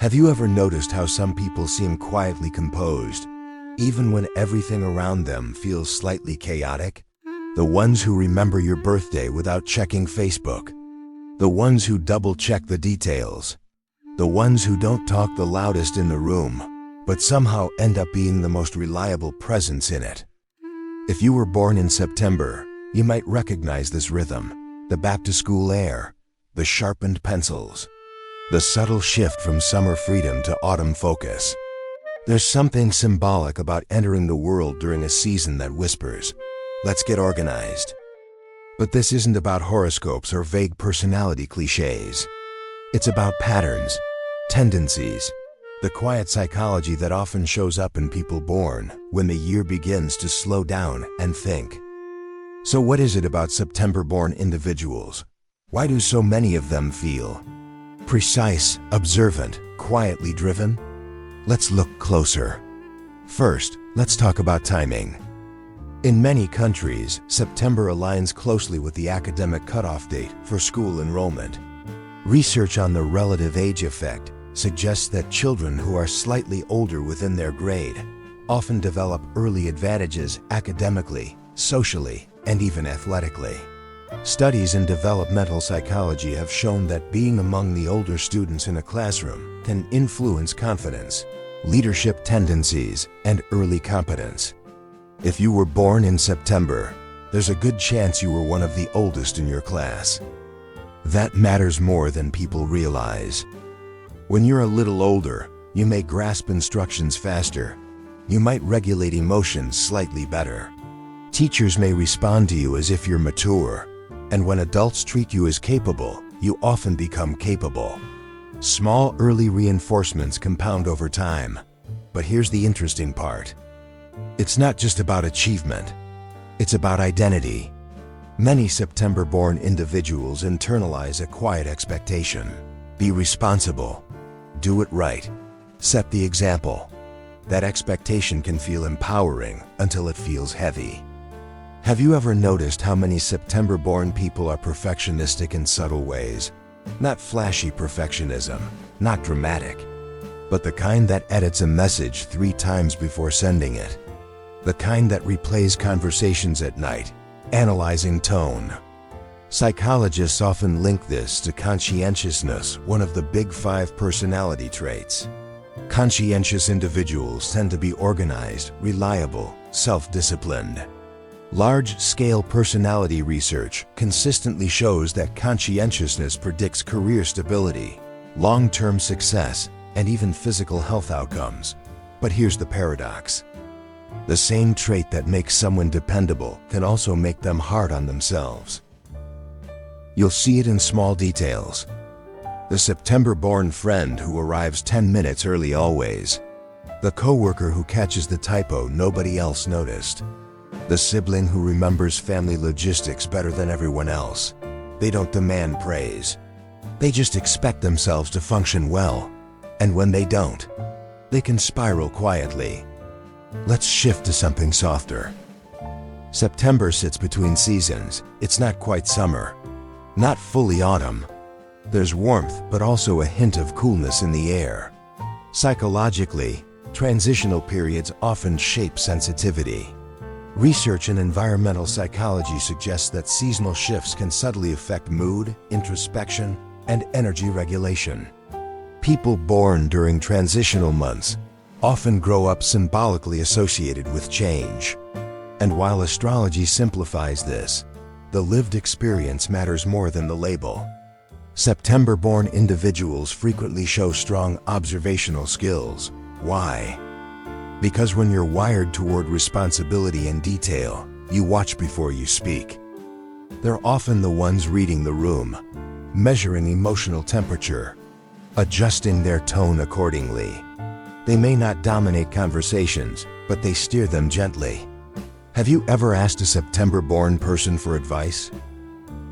Have you ever noticed how some people seem quietly composed, even when everything around them feels slightly chaotic? The ones who remember your birthday without checking Facebook. The ones who double-check the details. The ones who don't talk the loudest in the room, but somehow end up being the most reliable presence in it. If you were born in September, you might recognize this rhythm: the back-to-school air, the sharpened pencils, the subtle shift from summer freedom to autumn focus. There's something symbolic about entering the world during a season that whispers, "Let's get organized." But this isn't about horoscopes or vague personality cliches. It's about patterns, tendencies, the quiet psychology that often shows up in people born when the year begins to slow down and think. So what is it about September-born individuals? Why do so many of them feel precise, observant, quietly driven? Let's look closer. First, let's talk about timing. In many countries, September aligns closely with the academic cutoff date for school enrollment. Research on the relative age effect suggests that children who are slightly older within their grade often develop early advantages academically, socially, and even athletically. Studies in developmental psychology have shown that being among the older students in a classroom can influence confidence, leadership tendencies, and early competence. If you were born in September, there's a good chance you were one of the oldest in your class. That matters more than people realize. When you're a little older, you may grasp instructions faster. You might regulate emotions slightly better. Teachers may respond to you as if you're mature. And when adults treat you as capable, you often become capable. Small early reinforcements compound over time. But here's the interesting part. It's not just about achievement. It's about identity. Many September-born individuals internalize a quiet expectation. Be responsible. Do it right. Set the example. That expectation can feel empowering until it feels heavy. Have you ever noticed how many September-born people are perfectionistic in subtle ways? Not flashy perfectionism, not dramatic, but the kind that edits a message 3 times before sending it. The kind that replays conversations at night, analyzing tone. Psychologists often link this to conscientiousness, one of the big 5 personality traits. Conscientious individuals tend to be organized, reliable, self-disciplined. Large-scale personality research consistently shows that conscientiousness predicts career stability, long-term success, and even physical health outcomes. But here's the paradox. The same trait that makes someone dependable can also make them hard on themselves. You'll see it in small details. The September-born friend who arrives 10 minutes early always. The coworker who catches the typo nobody else noticed. The sibling who remembers family logistics better than everyone else. They don't demand praise. They just expect themselves to function well. And when they don't, they can spiral quietly. Let's shift to something softer. September sits between seasons. It's not quite summer, not fully autumn. There's warmth, but also a hint of coolness in the air. Psychologically, transitional periods often shape sensitivity. Research in environmental psychology suggests that seasonal shifts can subtly affect mood, introspection, and energy regulation. People born during transitional months often grow up symbolically associated with change. And while astrology simplifies this, the lived experience matters more than the label. September-born individuals frequently show strong observational skills. Why? Because when you're wired toward responsibility and detail, you watch before you speak. They're often the ones reading the room, measuring emotional temperature, adjusting their tone accordingly. They may not dominate conversations, but they steer them gently. Have you ever asked a September-born person for advice?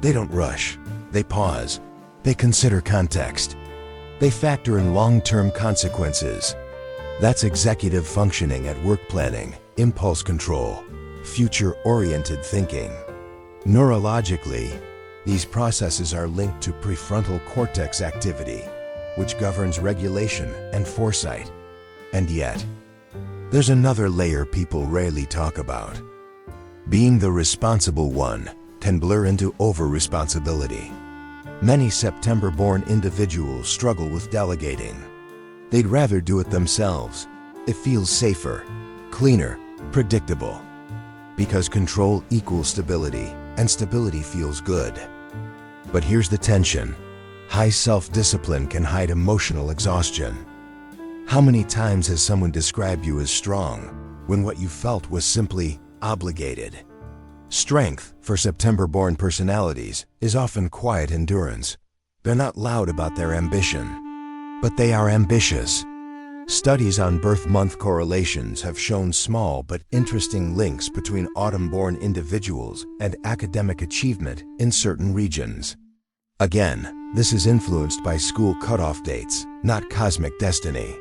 They don't rush. They pause. They consider context. They factor in long-term consequences. That's executive functioning at work planning, impulse control, future-oriented thinking. Neurologically, these processes are linked to prefrontal cortex activity, which governs regulation and foresight. And yet, there's another layer people rarely talk about. Being the responsible one can blur into over-responsibility. Many September-born individuals struggle with delegating. They'd rather do it themselves. It feels safer, cleaner, predictable. Because control equals stability, and stability feels good. But here's the tension. High self-discipline can hide emotional exhaustion. How many times has someone described you as strong when what you felt was simply obligated? Strength for September-born personalities is often quiet endurance. They're not loud about their ambition, but they are ambitious. Studies on birth month correlations have shown small but interesting links between autumn-born individuals and academic achievement in certain regions. Again, this is influenced by school cutoff dates, not cosmic destiny.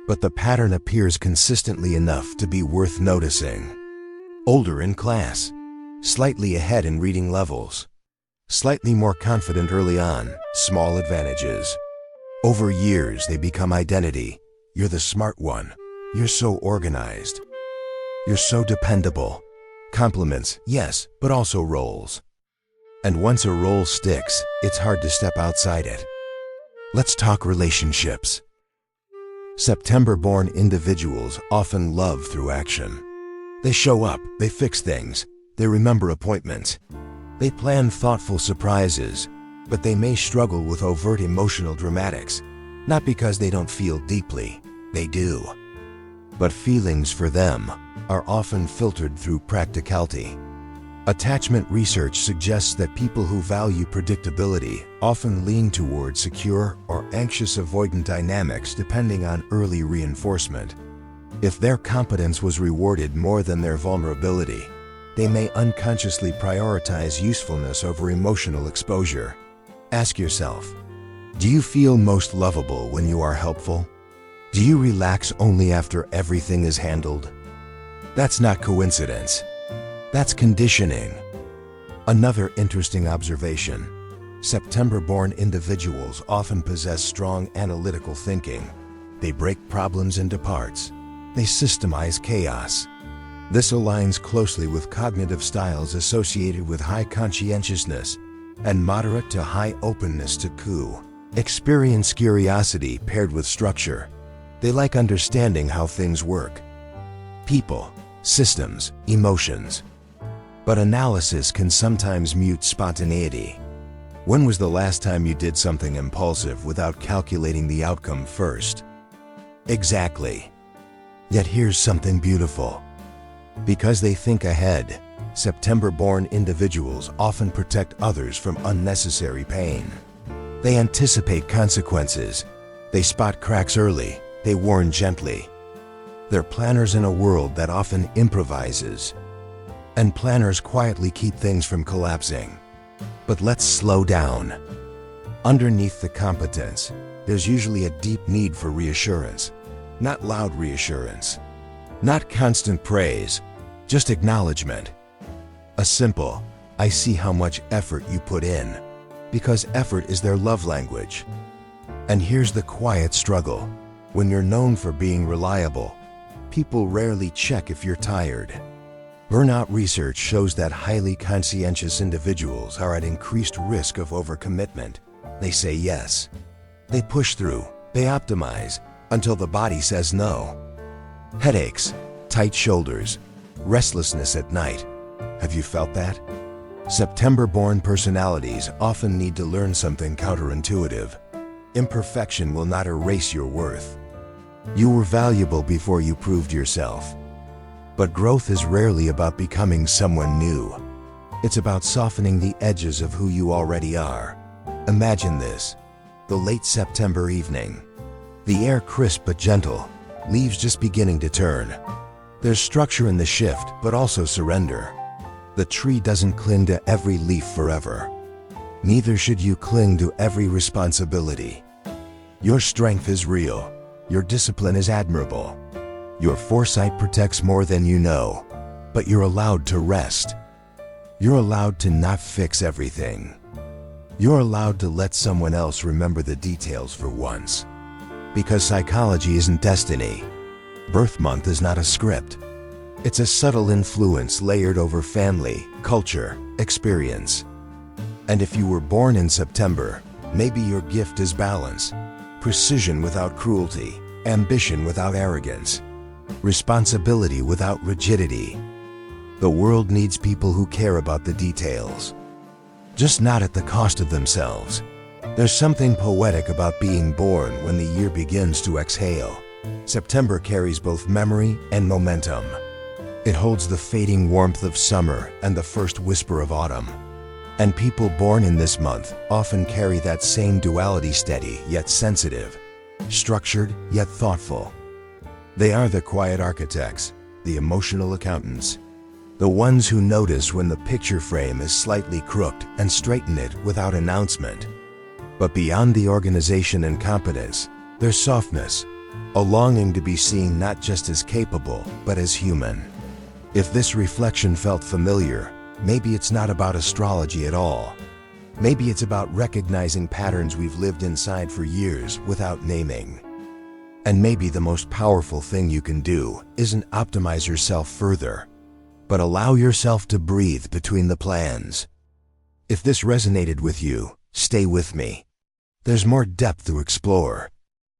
But the pattern appears consistently enough to be worth noticing. Older in class, slightly ahead in reading levels, slightly more confident early on, small advantages. Over years, they become identity. You're the smart one. You're so organized. You're so dependable. Compliments, yes, but also roles. And once a role sticks, it's hard to step outside it. Let's talk relationships. September-born individuals often love through action. They show up, they fix things, they remember appointments. They plan thoughtful surprises, but they may struggle with overt emotional dramatics. Not because they don't feel deeply, they do. But feelings for them are often filtered through practicality. Attachment research suggests that people who value predictability often lean toward secure or anxious avoidant dynamics depending on early reinforcement. If their competence was rewarded more than their vulnerability, they may unconsciously prioritize usefulness over emotional exposure. Ask yourself, do you feel most lovable when you are helpful? Do you relax only after everything is handled? That's not coincidence. That's conditioning. Another interesting observation. September-born individuals often possess strong analytical thinking. They break problems into parts. They systemize chaos. This aligns closely with cognitive styles associated with high conscientiousness and moderate to high openness to coup. Experience curiosity paired with structure. They like understanding how things work. People, systems, emotions. But analysis can sometimes mute spontaneity. When was the last time you did something impulsive without calculating the outcome first? Exactly. Yet here's something beautiful. Because they think ahead, September-born individuals often protect others from unnecessary pain. They anticipate consequences. They spot cracks early. They warn gently. They're planners in a world that often improvises. And planners quietly keep things from collapsing. But let's slow down. Underneath the competence, there's usually a deep need for reassurance. Not loud reassurance. Not constant praise. Just acknowledgement. A simple, I see how much effort you put in. Because effort is their love language. And here's the quiet struggle. When you're known for being reliable, people rarely check if you're tired. Burnout research shows that highly conscientious individuals are at increased risk of overcommitment. They say yes. They push through. They optimize until the body says no. Headaches, tight shoulders, restlessness at night. Have you felt that? September-born personalities often need to learn something counterintuitive. Imperfection will not erase your worth. You were valuable before you proved yourself. But growth is rarely about becoming someone new. It's about softening the edges of who you already are. Imagine this. The late September evening. The air crisp but gentle, leaves just beginning to turn. There's structure in the shift, but also surrender. The tree doesn't cling to every leaf forever. Neither should you cling to every responsibility. Your strength is real. Your discipline is admirable. Your foresight protects more than you know. But you're allowed to rest. You're allowed to not fix everything. You're allowed to let someone else remember the details for once. Because psychology isn't destiny. Birth month is not a script. It's a subtle influence layered over family, culture, experience. And if you were born in September, maybe your gift is balance, precision without cruelty, ambition without arrogance, responsibility without rigidity. The world needs people who care about the details, just not at the cost of themselves. There's something poetic about being born when the year begins to exhale. September carries both memory and momentum. It holds the fading warmth of summer and the first whisper of autumn. And people born in this month often carry that same duality, steady yet sensitive, structured yet thoughtful. They are the quiet architects, the emotional accountants, the ones who notice when the picture frame is slightly crooked and straighten it without announcement. But beyond the organization and competence, there's softness, a longing to be seen not just as capable, but as human. If this reflection felt familiar, maybe it's not about astrology at all. Maybe it's about recognizing patterns we've lived inside for years without naming. And maybe the most powerful thing you can do isn't optimize yourself further, but allow yourself to breathe between the plans. If this resonated with you, stay with me. There's more depth to explore.